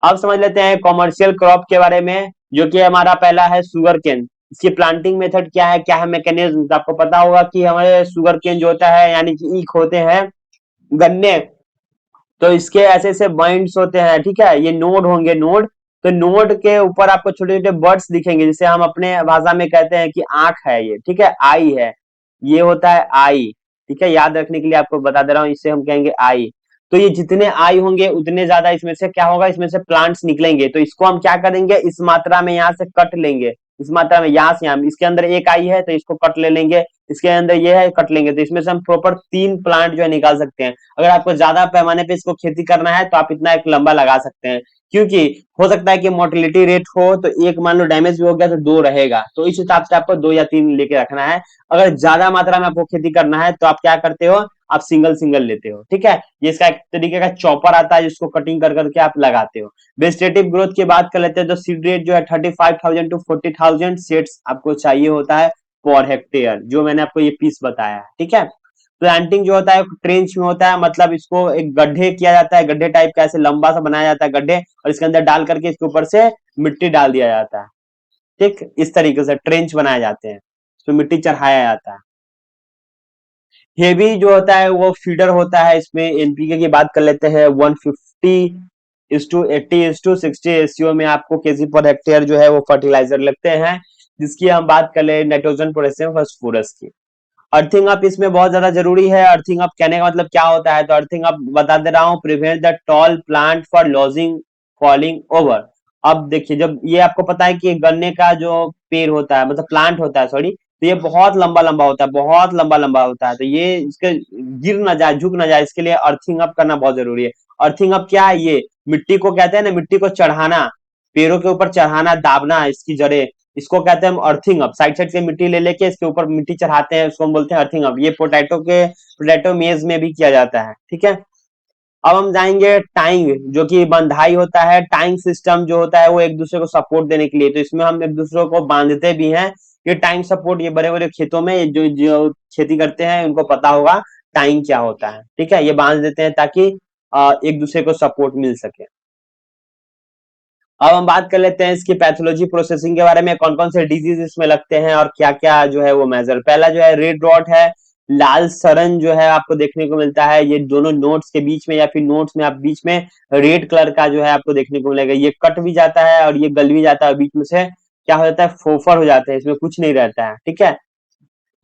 Speaker 1: अब समझ लेते हैं कॉमर्शियल क्रॉप के बारे में, जो कि हमारा पहला है शुगर केन। इसकी प्लांटिंग मेथड क्या है मैकेनिज्म, आपको पता होगा कि हमारे शुगर केन जो होता है यानी कि ईख होते हैं गन्ने, तो इसके ऐसे ऐसे बाइंड्स होते हैं, ठीक है, ये नोड होंगे, नोड। तो नोड के ऊपर आपको छोटे छोटे बर्ड्स दिखेंगे, जिसे हम अपने भाषा में कहते हैं कि आंख है ये, ठीक है, आई है, ये होता है आई, ठीक है। याद रखने के लिए आपको बता दे रहा हूँ, इससे हम कहेंगे आई। तो ये जितने आई होंगे उतने ज्यादा इसमें से क्या होगा, इसमें से प्लांट्स निकलेंगे, तो इसको हम क्या करेंगे, इस मात्रा में यहाँ से कट लेंगे, इस मात्रा में, यहाँ से यहाँ, इसके अंदर एक आई है तो इसको कट ले लेंगे, इसके अंदर ये है कट लेंगे, तो इसमें से हम प्रॉपर 3 प्लांट जो है निकाल सकते हैं। अगर आपको ज्यादा पैमाने पे इसको खेती करना है तो आप इतना एक लंबा लगा सकते हैं, क्योंकि हो सकता है कि मोर्टेलिटी रेट हो तो एक मान लो डैमेज भी हो गया तो 2 रहेगा, तो इस हिसाब से आपको 2 या 3 लेके रखना है। अगर ज्यादा मात्रा में आपको खेती करना है तो आप क्या करते हो, आप सिंगल सिंगल लेते हो, ठीक है। ये इसका एक तरीके का चॉपर आता है जिसको कटिंग कर करके आप लगाते हो। वेजिटेटिव ग्रोथ की बात कर लेते हैं तो सीड रेट जो है 35,000 टू 40,000 सीड्स आपको चाहिए होता है पर हेक्टेयर, जो मैंने आपको ये पीस बताया है, ठीक है। प्लांटिंग जो होता है ट्रेंच में होता है, मतलब इसको एक गड्ढे किया जाता है, गड्ढे टाइप का ऐसे लंबा सा बनाया जाता है गड्ढे, और इसके अंदर डाल करके इसके ऊपर से मिट्टी डाल दिया जाता है, ठीक, इस तरीके से ट्रेंच बनाए जाते हैं, तो मिट्टी चढ़ाया जाता है। हेवी जो होता है वो फीडर होता है, इसमें एनपीके की बात कर लेते हैं 150:80:60 रेशियो में आपको केजी पर हेक्टेयर जो है वो फर्टिलाइजर लगते हैं। जिसकी हम बात कर ले नाइट्रोजन, पोटेशियम, फास्फोरस की। अर्थिंग अप इसमें बहुत ज्यादा जरूरी है। अर्थिंग अप कहने का मतलब क्या होता है, तो अर्थिंग अप बता दे रहा हूँ, prevent the tall plant for lodging falling over. अब देखिए, जब ये आपको पता है कि गन्ने का जो पेड़ होता है, मतलब प्लांट होता है सॉरी, तो ये बहुत लंबा लंबा होता है, बहुत लंबा लंबा होता है, तो ये इसके गिर ना जाए, झुक ना जाए, इसके लिए अर्थिंग अप करना बहुत जरूरी है। अर्थिंग अप क्या है, ये मिट्टी को कहते हैं ना, मिट्टी को चढ़ाना, पेड़ों के ऊपर चढ़ाना, दाबना इसकी जड़ें, इसको कहते हैं हम अर्थिंग अप। साइड साइड से मिट्टी ले लेके इसके ऊपर मिट्टी चढ़ाते हैं, उसको हम बोलते हैं अर्थिंग अप। ये पोटैटो मेज में भी किया जाता है, ठीक है। अब हम जाएंगे टाइंग, जो कि बंधाई होता है। टाइंग सिस्टम जो होता है वो एक दूसरे को सपोर्ट देने के लिए, तो इसमें हम एक दूसरे को बांधते भी हैं। ये टाइंग सपोर्ट, ये बड़े बड़े खेतों में जो जो खेती करते हैं उनको पता होगा टाइंग क्या होता है, ठीक है। ये बांध देते हैं ताकि एक दूसरे को सपोर्ट मिल सके। अब हम बात कर लेते हैं इसकी पैथोलॉजी प्रोसेसिंग के बारे में, कौन कौन से डिजीज इसमें लगते हैं और क्या क्या जो है वो मेजर। पहला जो है रेड रॉट है, लाल सड़न जो है आपको देखने को मिलता है, ये दोनों नोट्स के बीच में या फिर नोट्स में आप बीच में रेड कलर का जो है आपको देखने को मिलेगा। ये कट भी जाता है और ये गल भी जाता है, बीच में से क्या हो जाता है, फोफर हो जाते हैं, इसमें कुछ नहीं रहता है, ठीक है।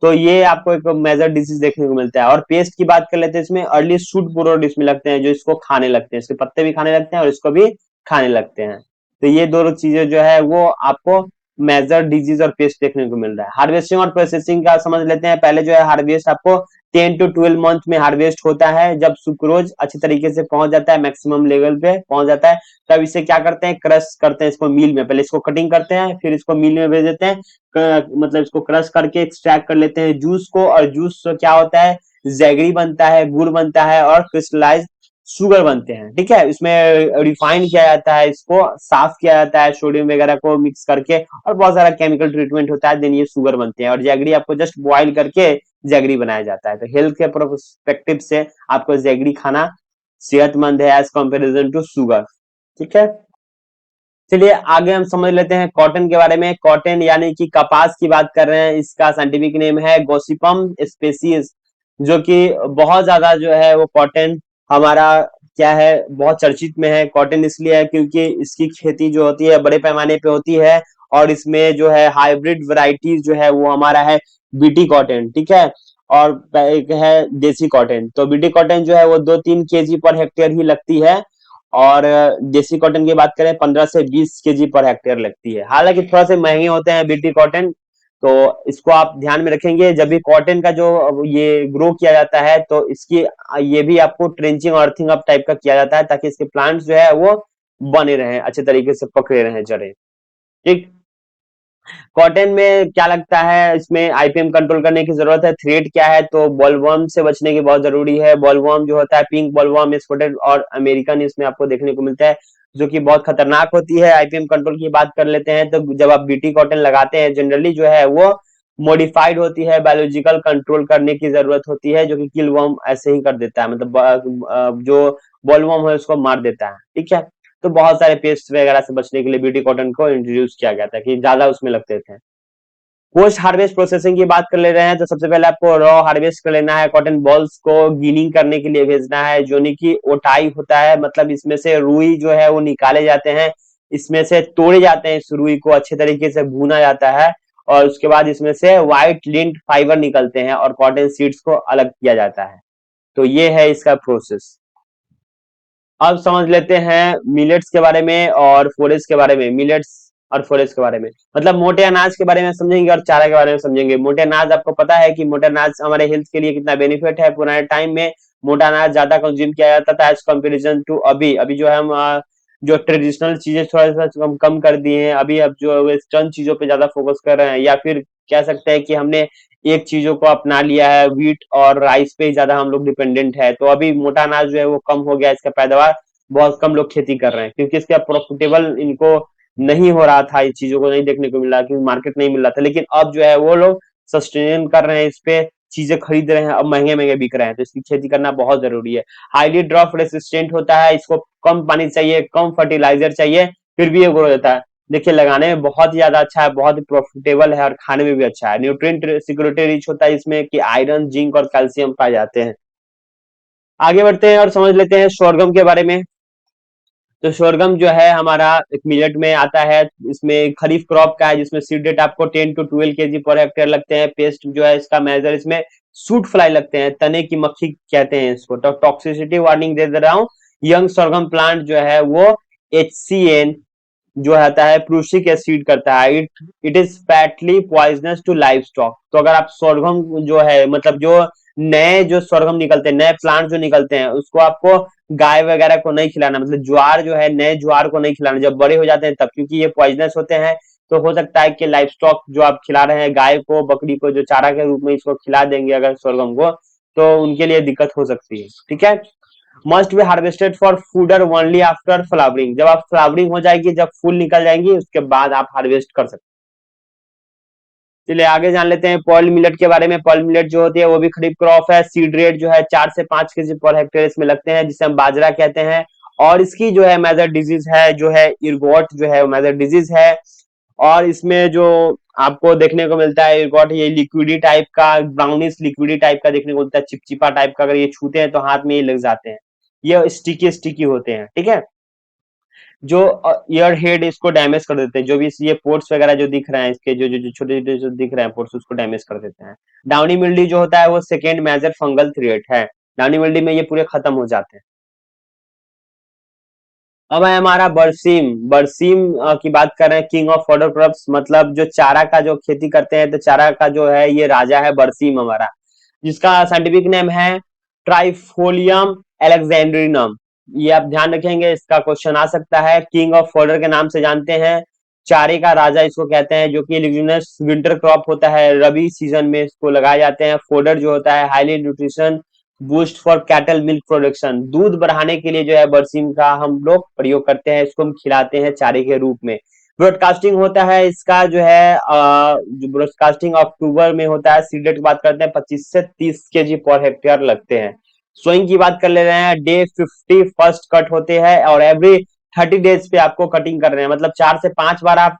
Speaker 1: तो ये आपको एक मेजर डिजीज देखने को मिलता है। और पेस्ट की बात कर लेते हैं, इसमें अर्ली शूट बोरोड इसमें लगते हैं, जो इसको खाने लगते हैं, इसके पत्ते भी खाने लगते हैं और इसको भी खाने लगते हैं। तो ये दोनों चीजें जो है वो आपको मेजर डिजीज और पेस्ट देखने को मिल रहा है। हार्वेस्टिंग और प्रोसेसिंग का समझ लेते हैं। पहले जो है हार्वेस्ट आपको 10 to 12 मंथ में हार्वेस्ट होता है, जब सुक्रोज अच्छी तरीके से पहुंच जाता है, मैक्सिमम लेवल पे पहुंच जाता है, तब इसे क्या करते हैं, क्रश करते हैं इसको मिल में। पहले इसको कटिंग करते हैं, फिर इसको मिल में भेज देते हैं, मतलब इसको क्रश करके एक्सट्रैक्ट कर लेते हैं जूस को, और जूस से क्या होता है, जैगरी बनता है, गुड़ बनता है और क्रिस्टलाइज शुगर बनते हैं, ठीक है। इसमें रिफाइन किया जाता है, इसको साफ किया जाता है सोडियम वगैरह को मिक्स करके, और बहुत सारा केमिकल ट्रीटमेंट होता है, देन ये शुगर बनते हैं। और जैगरी आपको जस्ट बॉइल करके जैगरी बनाया जाता है। तो हेल्थ के प्रोस्पेक्टिव से आपको जैगरी खाना सेहतमंद है एज कंपेरिजन टू शुगर, ठीक है। चलिए आगे हम समझ लेते हैं कॉटन के बारे में। कॉटन यानी कि कपास की बात कर रहे हैं, इसका साइंटिफिक नेम है गॉसिपम स्पेसीज, जो कि बहुत ज्यादा जो है वो कॉटन हमारा क्या है, बहुत चर्चित में है। कॉटन इसलिए है क्योंकि इसकी खेती जो होती है बड़े पैमाने पे होती है, और इसमें जो है हाइब्रिड वैरायटीज जो है वो हमारा है बीटी कॉटन, ठीक है। और एक है देसी कॉटन। तो बीटी कॉटन जो है वो 2-3 केजी पर हेक्टेयर ही लगती है, और देसी कॉटन की बात करें 15 से 20 केजी पर हेक्टेयर लगती है। हालांकि थोड़ा से महंगे होते हैं बीटी कॉटन, तो इसको आप ध्यान में रखेंगे जब भी कॉटन का जो ये ग्रो किया जाता है, तो इसकी ये भी आपको ट्रेंचिंग और अर्थिंग अप टाइप का किया जाता है, ताकि इसके प्लांट्स जो है वो बने रहें, अच्छे तरीके से पकड़े रहें जड़ें, ठीक। कॉटन में क्या लगता है, इसमें आईपीएम कंट्रोल करने की जरूरत है। थ्रेड क्या है, तो बॉलवर्म से बचने की बहुत जरूरी है। बॉलवर्म जो होता है पिंक बॉलवर्म, स्पॉटेड और अमेरिकन इसमें आपको देखने को मिलता है, जो कि बहुत खतरनाक होती है। आईपीएम कंट्रोल की बात कर लेते हैं, तो जब आप बीटी कॉटन लगाते हैं जनरली जो है वो मॉडिफाइड होती है, बायोलॉजिकल कंट्रोल करने की जरूरत होती है, जो कि किल वर्म ऐसे ही कर देता है, मतलब जो बॉलवर्म है उसको मार देता है, ठीक है। तो बहुत सारे पेस्ट वगैरह से बचने के लिए ब्यूटी कॉटन को इंट्रोड्यूस किया गया था कि ज्यादा उसमें लगते थे। पोस्ट हार्वेस्ट प्रोसेसिंग की बात कर ले रहे हैं, तो सबसे पहले आपको रॉ हार्वेस्ट कर लेना है। कॉटन बॉल्स को गिनिंग करने के लिए भेजना है, जो कि ओटाई होता है, मतलब इसमें से रुई जो है वो निकाले जाते हैं, इसमें से तोड़े जाते हैं, इस रुई को अच्छे तरीके से भूना जाता है, और उसके बाद इसमें से व्हाइट लिंट फाइबर निकलते हैं और कॉटन सीड्स को अलग किया जाता है। तो ये है इसका प्रोसेस। अब समझ लेते हैं मिलेट्स के बारे में और फोरेज के बारे में। मिलेट्स और फॉरेस्ट के बारे में। मतलब मोटे अनाज के बारे में समझेंगे और चारा के बारे में समझेंगे। मोटे अनाज आपको पता है कि मोटे अनाज हमारे हेल्थ के लिए कितना बेनिफिट है। पुराने टाइम में मोटा अनाज ज्यादा कंज्यूम किया जाता था एज कम्पेरिजन टू अभी। अभी जो है हम जो ट्रेडिशनल चीजें थोड़ा सा कम कम कर दिए हैं। अभी अब जो वेस्टर्न चीजों पे ज्यादा फोकस कर रहे हैं, या फिर कह सकते हैं कि हमने एक चीजों को अपना लिया है, व्हीट और राइस पे ज्यादा हम लोग डिपेंडेंट है। तो अभी मोटा अनाज जो है वो कम हो गया, इसका पैदावार बहुत कम लोग खेती कर रहे हैं, क्योंकि इसका प्रॉफिटेबल इनको नहीं हो रहा था, इस चीजों को नहीं देखने को मिल रहा, क्योंकि मार्केट नहीं मिल रहा था। लेकिन अब जो है वो लोग सस्टेन कर रहे हैं, इस पे चीजें खरीद रहे हैं, अब महंगे महंगे बिक रहे हैं। तो इसकी खेती करना बहुत जरूरी है। हाईली ड्रॉप रेसिस्टेंट होता है, इसको कम पानी चाहिए, कम फर्टिलाइजर चाहिए, फिर भी ये ग्रो होता है। देखिए लगाने में बहुत ही ज्यादा अच्छा है, बहुत ही प्रॉफिटेबल है और खाने में भी अच्छा है। न्यूट्रिएंट सिक्योरिटी रिच होता है इसमें, कि आयरन, जिंक और कैल्शियम पाए जाते हैं। आगे बढ़ते हैं और समझ लेते हैं सोरगम के बारे में। तो सोरगम जो है हमारा एक मिलेट में आता है। इसमें खरीफ क्रॉप का है, जिसमें सीड रेट आपको 10 to 12 kg पर हेक्टेयर लगते हैं। पेस्ट जो है इसका मेजर, इसमें सूट फ्लाई लगते हैं, तने की मक्खी कहते हैं इसको। तो टॉक्सिसिटी वार्निंग दे दे रहा हूँ। यंग सोरगम प्लांट जो है वो HCN जो आता है प्रूसिक एसिड करता है। It is fatally poisonous to livestock. तो अगर आप सोरगम जो है, मतलब जो नए जो सोरगम निकलते हैं, नए प्लांट जो निकलते हैं, उसको आपको गाय वगैरह को नहीं खिलाना। मतलब ज्वार जो है, नए ज्वार को नहीं खिलाना जब बड़े हो जाते हैं तब, क्योंकि ये पॉइजनस होते हैं। तो हो सकता है कि लाइव स्टॉक जो आप खिला रहे हैं, गाय को, बकरी को, जो चारा के रूप में इसको खिला देंगे अगर सोरगम को, तो उनके लिए दिक्कत हो सकती है। ठीक है। Must be harvested for fodder only after flowering. जब आप फ्लावरिंग हो जाएगी, जब फूल निकल जाएंगी, उसके बाद आप हार्वेस्ट कर सकते हैं। चलिए आगे जान लेते हैं पर्ल मिलेट के बारे में। पर्ल मिलेट जो होती है वो भी खरीफ क्रॉप है। सीड रेट जो है 4 से 5 kg पर हेक्टेयर इसमें लगते हैं, जिसे हम बाजरा कहते हैं। और इसकी जो है मेजर डिजीज है, जो है इरगोट जो है मेजर डिजीज है। और इसमें जो आपको देखने को मिलता है इरगोट, ये लिक्विडी टाइप का, ब्राउनिश लिक्विडी टाइप का देखने को मिलता है, चिपचिपा टाइप का। अगर ये छूते हैं तो हाथ में ये लग जाते हैं, ये स्टिकी स्टिकी होते हैं। ठीक है। जो ईयर हेड इसको डैमेज कर देते हैं, जो भी ये पोर्ट्स वगैरह जो दिख रहे हैं इसके, जो जो जो छोटे छोटे जो दिख रहे हैं पोर्ट्स, उसको डैमेज कर देते हैं। डाउनी मिल्डी जो होता है वो सेकेंड मेजर फंगल थ्रेट है। डाउनी मिल्डी में ये पूरे खत्म हो जाते हैं। अब है हमारा बरसीम। बरसीम की बात कर रहे हैं, किंग ऑफ फॉडर क्रॉप्स, मतलब जो चारा का जो खेती करते हैं, तो चारा का जो है ये राजा है बरसीम हमारा, जिसका साइंटिफिक नेम है ट्राइफोलियम एलेक्जेंड्रिनम। ये आप ध्यान रखेंगे, इसका क्वेश्चन आ सकता है। किंग ऑफ फॉडर के नाम से जानते हैं, चारे का राजा इसको कहते हैं, जो कि लिग्यूमिनस विंटर क्रॉप होता है, रबी सीजन में इसको लगाए जाते हैं। फोडर जो होता है highly nutrition boost for cattle milk production, दूध बढ़ाने के लिए जो है बरसीम का हम लोग प्रयोग करते हैं, इसको हम खिलाते हैं चारे के रूप में। ब्रॉडकास्टिंग होता है इसका जो है जो ब्रॉडकास्टिंग अक्टूबर में होता है। सीड रेट की बात करते हैं 25 से 30 kg पर हेक्टेयर लगते हैं। सोइंग की बात कर ले रहे हैं, डे 50 फर्स्ट कट होते हैं, और एवरी 30 डेज पे आपको कटिंग कर रहे हैं। मतलब 4 से 5 बार आप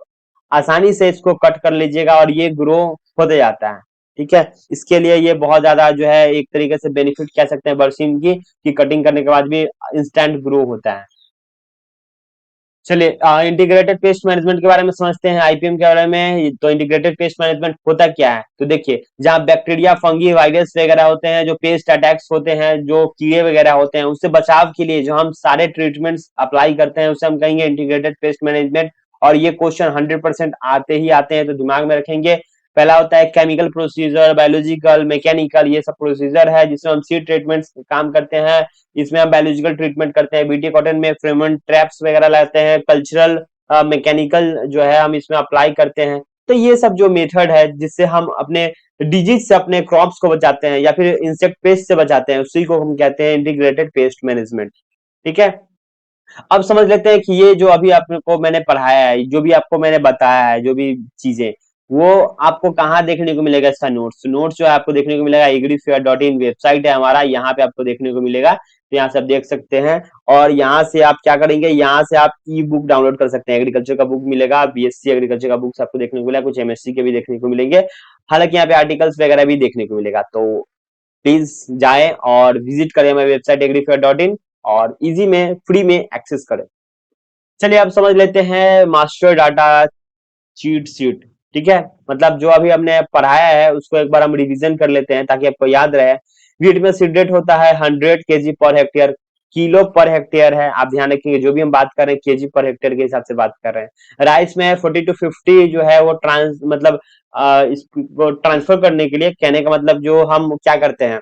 Speaker 1: आसानी से इसको कट कर लीजिएगा और ये ग्रो होते जाता है। ठीक है। इसके लिए ये बहुत ज्यादा जो है एक तरीके से बेनिफिट कह सकते हैं बरसीम की, कि कटिंग करने के बाद भी इंस्टेंट ग्रो होता है। चलिए इंटीग्रेटेड पेस्ट मैनेजमेंट के बारे में समझते हैं, IPM के बारे में। तो इंटीग्रेटेड पेस्ट मैनेजमेंट होता क्या है, तो देखिए, जहां बैक्टीरिया, फंगी, वायरस वगैरह होते हैं, जो पेस्ट अटैक्स होते हैं, जो कीड़े वगैरह होते हैं, उससे बचाव के लिए जो हम सारे ट्रीटमेंट्स अप्लाई करते हैं, उसे हम कहेंगे इंटीग्रेटेड पेस्ट मैनेजमेंट। और ये क्वेश्चन 100% आते ही आते हैं, तो दिमाग में रखेंगे। पहला होता है केमिकल प्रोसीजर, बायोलॉजिकल, मैकेनिकल, ये सब प्रोसीजर है जिसमें हम सीड ट्रीटमेंट काम करते हैं। इसमें हम बायोलॉजिकल ट्रीटमेंट करते हैं, बीटी कॉटन में फ्रेमन ट्रैप्स वगैरह लाते हैं। कल्चरल मैकेनिकल जो है हम इसमें अप्लाई करते हैं। तो ये सब जो मेथड है जिससे हम अपने डिजीज से अपने क्रॉप्स को बचाते हैं, या फिर इंसेक्ट पेस्ट से बचाते हैं, उसी को हम कहते हैं इंटीग्रेटेड पेस्ट मैनेजमेंट। ठीक है। अब समझ लेते हैं कि ये जो अभी आपको मैंने पढ़ाया है, जो भी आपको मैंने बताया है, जो भी चीजें, वो आपको कहाँ देखने को मिलेगा। इसका नोट्स नोट्स जो है आपको देखने को मिलेगा agrifear.in वेबसाइट है हमारा, यहाँ पे आपको देखने को मिलेगा। तो यहाँ से आप देख सकते हैं। और यहाँ से आप क्या करेंगे, यहाँ से आप ई बुक डाउनलोड कर सकते हैं। एग्रीकल्चर का बुक मिलेगा, BSc एग्रीकल्चर का बुक्स आपको देखने को मिलेगा, कुछ MSc के भी देखने को मिलेंगे। हालांकि यहाँ पे आर्टिकल्स वगैरह भी देखने को मिलेगा। तो प्लीज जाए और विजिट करें हमारी वेबसाइट agrifear.in, और इजी में, फ्री में एक्सेस करें। चलिए अब समझ लेते हैं मास्टर डाटा चीट शीट। ठीक है। मतलब जो अभी हमने पढ़ाया है उसको एक बार हम रिवीजन कर लेते हैं, ताकि आपको याद रहे। वीट में सीड रेट होता है 100 kg per hectare. Kilo per hectare है। आप ध्यान रखेंगे, जो भी हम बात कर रहे हैं केजी पर हेक्टेयर के हिसाब से बात कर रहे हैं। राइस में 40 to 50 जो है वो मतलब इसको ट्रांसफर करने के लिए, कहने का मतलब जो हम क्या करते हैं,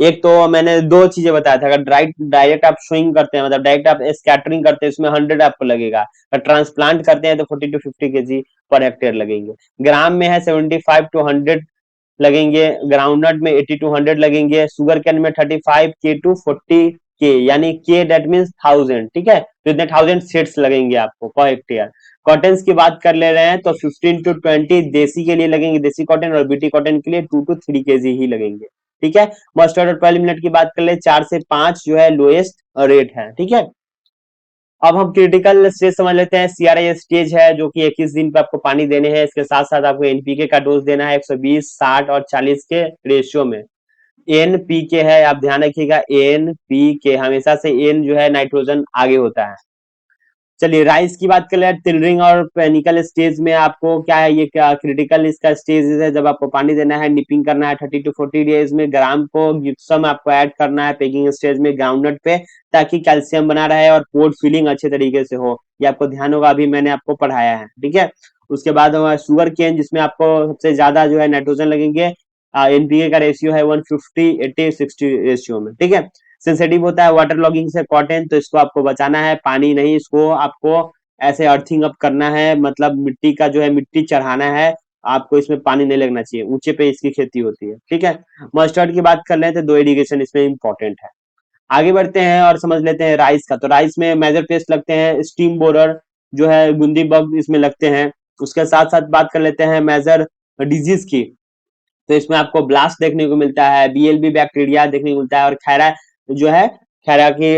Speaker 1: एक तो मैंने दो चीजें बताया था, अगर डायरेक्ट आप स्विंग करते हैं, मतलब डायरेक्ट आप स्कैटरिंग करते हैं, उसमें 100 आपको लगेगा। अगर ट्रांसप्लांट करते हैं तो 40 to 50 केजी पर हेक्टेयर लगेंगे। ग्राम में है 75 to 100 लगेंगे, ग्राउंडनट में 80 to 100 लगेंगे, शुगर केन में 35K to 40K, यानी के दैट मीन्स 1000, ठीक है, तो इतने 1000 सीड्स लगेंगे आपको पर हेक्टेयर। कॉटन की बात कर ले रहे हैं तो 15 to 20 देसी के लिए लगेंगे, देसी कॉटन, और बीटी कॉटन के लिए 2 to 3 केजी ही लगेंगे, ठीक है। मस्टर्ड और 12 मिनट की बात कर ले, 4 से 5 जो है लोएस्ट रेट है, ठीक है। अब हम क्रिटिकल स्टेज समझ लेते हैं। सीआरआई स्टेज है जो कि 21 दिन पे आपको पानी देने हैं, इसके साथ साथ आपको एनपीके का डोज देना है 120, 60 और 40 के रेशियो में। एनपीके है, आप ध्यान रखिएगा, एनपीके हमेशा से एन जो है नाइट्रोजन आगे होता है। चलिए राइस की बात कर ले, टिलरिंग और पेनिकल स्टेज में आपको क्या है, ये क्या क्रिटिकल इसका स्टेज है जब आपको पानी देना है, निपिंग करना है 30 to 40 डेज में, ग्राम को जिप्सम आपको ऐड करना है पेकिंग स्टेज में ग्राउंडनट पे, ताकि कैल्शियम बना रहे और पोर्ट फिलिंग अच्छे तरीके से हो। ये आपको ध्यान होगा, अभी मैंने आपको पढ़ाया है, ठीक है। उसके बाद हमारा शुगर केन, जिसमें आपको सबसे ज्यादा जो है नाइट्रोजन लगेंगे, एनपीके का रेशियो है 150-80-60 रेशियो में, ठीक है। सेंसिटिव होता है वाटर लॉगिंग से कॉटन, तो इसको आपको बचाना है, पानी नहीं, इसको आपको ऐसे अर्थिंग अप करना है, मतलब मिट्टी का जो है मिट्टी चढ़ाना है, आपको इसमें पानी नहीं लगना चाहिए, ऊंचे पे इसकी खेती होती है, ठीक है। मस्टर्ड की बात कर रहे थे, 2 इरिगेशन इसमें इंपॉर्टेंट है। आगे बढ़ते हैं और समझ लेते हैं राइस का। तो राइस में मेजर पेस्ट लगते हैं स्टीम बोरर जो है, गुंदी बग इसमें लगते हैं। उसके साथ साथ बात कर लेते हैं मेजर डिजीज की, तो इसमें आपको ब्लास्ट देखने को मिलता है, बीएलबी बैक्टीरिया देखने को मिलता है, और खैरा जो है, खैरा की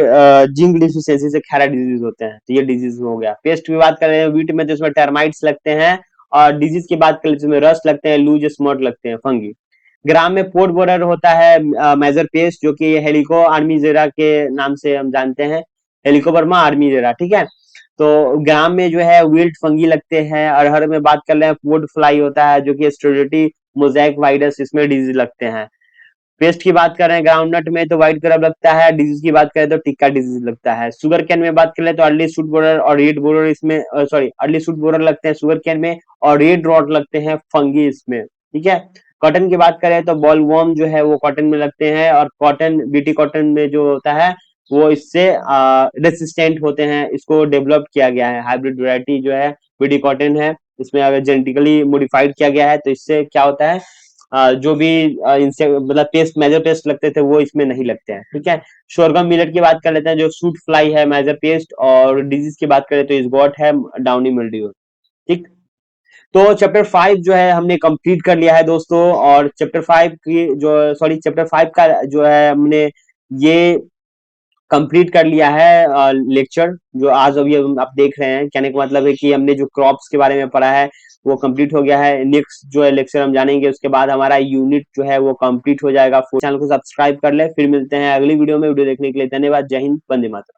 Speaker 1: जिंक डिफिशियंसी से खैरा डिजीज होते हैं, तो ये डिजीज हो गया। पेस्ट की बात कर रहे हैं वीट में, तो इसमें टर्माइट्स लगते हैं, और डिजीज की बात करें तो इसमें रस्ट लगते हैं, लूज स्मॉट लगते हैं, फंगी। ग्राम में पोर्ट बोरर होता है मेजर पेस्ट, जो कि हेलिको आर्मीजेरा के नाम से हम जानते हैं, हेलिकोबर्मा आर्मीजेरा, ठीक है। तो ग्राम में जो है विल्ट फंगी लगते हैं। अरहर में बात कर रहे हैं पोर्ट फ्लाई होता है, जो कि स्टेरिलिटी मोजैक वायरस, इसमें डिजीज लगते हैं। पेस्ट की बात कर रहे हैं ग्राउंडनट में, तो व्हाइट करब लगता है। डिजीज की बात करें तो टिक्का डिजीज लगता है। शुगर कैन में बात करें तो अर्ली शूट बोरर और रेड बोरर इसमें, सॉरी, अर्ली शूट बोरर लगते हैं शुगर कैन में, और रेड रॉट लगते हैं फंगी इसमें, ठीक है। कॉटन की बात करें तो बॉल वर्म जो है वो कॉटन में लगते हैं, और कॉटन बीटी कॉटन में जो होता है वो इससे रेसिस्टेंट होते हैं, इसको डेवलप किया गया है, हाइब्रिड वैरायटी जो है बीटी कॉटन है, इसमें अगर जेनेटिकली मॉडिफाइड किया गया है, तो इससे क्या होता है, जो भी इनसे मतलब पेस्ट, मेजर पेस्ट लगते थे वो इसमें नहीं लगते हैं, ठीक है। शोरगम मिलेट की बात कर लेते हैं, जो सूट फ्लाई है मेजर पेस्ट, और डिजीज की बात करें तो इसगॉट है, डाउनी मिल्ड्यू, ठीक। तो चैप्टर 5 जो है हमने कंप्लीट कर लिया है दोस्तों, और चैप्टर 5 की जो, सॉरी, चैप्टर 5 का जो है हमने ये कंप्लीट कर लिया है लेक्चर, जो आज अभी आप देख रहे हैं। कहने का मतलब है कि हमने जो क्रॉप्स के बारे में पढ़ा है वो कंप्लीट हो गया है। नेक्स्ट जो है लेक्चर हम जानेंगे, उसके बाद हमारा यूनिट जो है वो कंप्लीट हो जाएगा। चैनल को सब्सक्राइब कर ले, फिर मिलते हैं अगली वीडियो में। वीडियो देखने के लिए धन्यवाद। जय हिंद, वंदे मातरम।